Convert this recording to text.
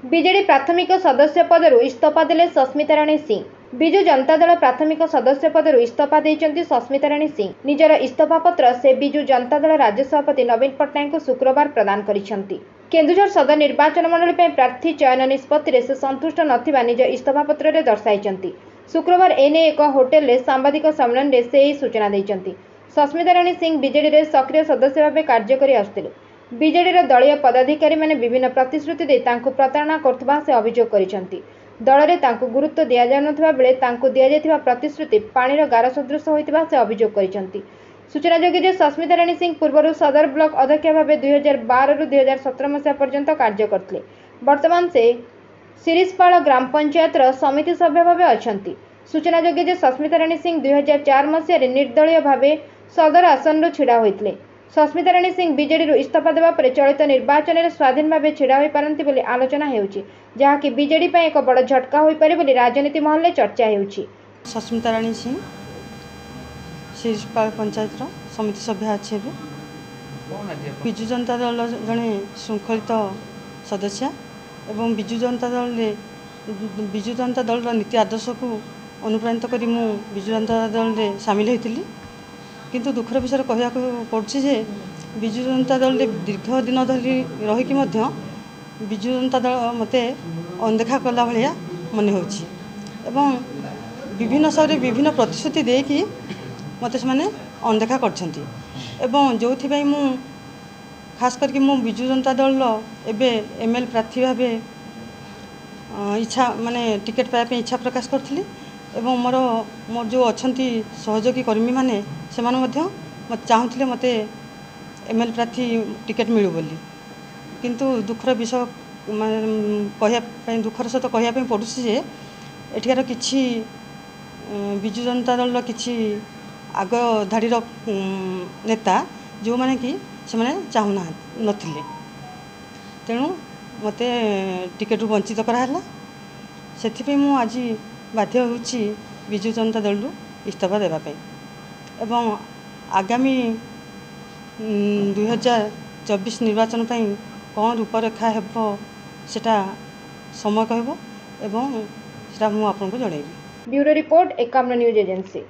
BJD प्राथमिक सदस्य पदर इस्तीफा देले सस्मिता राणी सिंह। विजु जनता दल प्राथमिक सदस्य पदर इस्तीफा देइचंती सस्मिता राणी सिंह। निजर इस्तीफा पत्र से विजु जनता दल राज्य सभापति नवीन पट्टनायक को शुक्रवार प्रदान करिसंती। केन्दुझर सदर निर्वाचन मंडली पर प्रार्थी चयन निष्पत्ति से संतुष्ट नथिबा निज इस्तीफा पत्र रे दर्शाइचंती। शुक्रवार एने एक होटेल रे सांबादिक सम्मेलन रे से ही सूचना देइचंती। सस्मिता राणी सिंह बीजेडी रे सक्रिय सदस्य भाव कार्य करि आसुथिले। बीजेडी दलीय पदाधिकारी माने विभिन्न प्रतिश्रुति दे तांको प्रतारणा करथबा से अभियोग करिसंती। दल रे तांको गुरुत्व दिया जानथबा बेले तांको दिया जायथिबा प्रतिश्रुति पानीर गार सदृश होइतबा से अभियोग करिसंती। सूचनायोग्य जे सस्मिता राणी सिंह पूर्व सदर ब्लॉक अध्यक्ष भाव 2012 रु 2017 मसीहा पर्यंत कार्य करथिले। वर्तमान से सिरिसपाल ग्राम पंचायत समिति सभ्य भाव अछंती। सूचनायोग्य जे सस्मिता राणी सिंह 2004 मसीह निर्दलीय भाव सदर आसन छिड़ा होइतले। सस्मिता राणी सिंह बीजेडी इस्तीफा देवा पर चलित निर्वाचन में स्वाधीन भाव छिड़ा हो पारती बोली आलोचना हेउची, जहाँकि बीजेडी पर एक बड़ झटका हो पारे बोली राजनीति महल में चर्चा हेउची। सस्मिता राणी सिंह सिरिसपाल पंचायत समिति सभ्य अच्छे विजु जनता दल जड़े श्रृंखलित सदस्य एवं विजु जनता दल नीति आदर्श को अनुप्राणित करी मु विजु जनता दल रे सामिल होती। किंतु दुखर विषय कहया पड़ुछि जे विजु जनता दल रे दीर्घ दिन धरी रहीकि मध्य विजु जनता दल मते अनदेखा कला भलिया मन होछि एवं विभिन्न शहर विभिन्न प्रतिश्रुति देकी मते से माने अनदेखा करछंती एवं जोथि मु खास करके मु विजु जनता दल एबे एमएल प्रार्थी भावे इच्छा माने टिकेट पाइबा इच्छा प्रकाश करथिली एवं मोर जो अछंती सहयोगी कर्मी माने से माने मध्य चाहूले मते एमएल प्रार्थी टिकेट मिलू बोली। किंतु दुखर विषय कहया दुखर सहित कहया पड़ुछि जे एठिकार किछि विजु जनता दल किछि आग धाड़ीर नेता जो माने कि से माने चाहूना नथिले, तेणु मते टिकेट वंचित कराला। सेथिपे मु आज बाध्य होउछि विजु जनता दल इस्तीफा देवाई एवं आगामी 2024 निर्वाचन पई कौन रूपरेखा हेबो सेटा समय कहबो एवं सेटा मु आपनको जणैबी। Bureau report 51 news agency.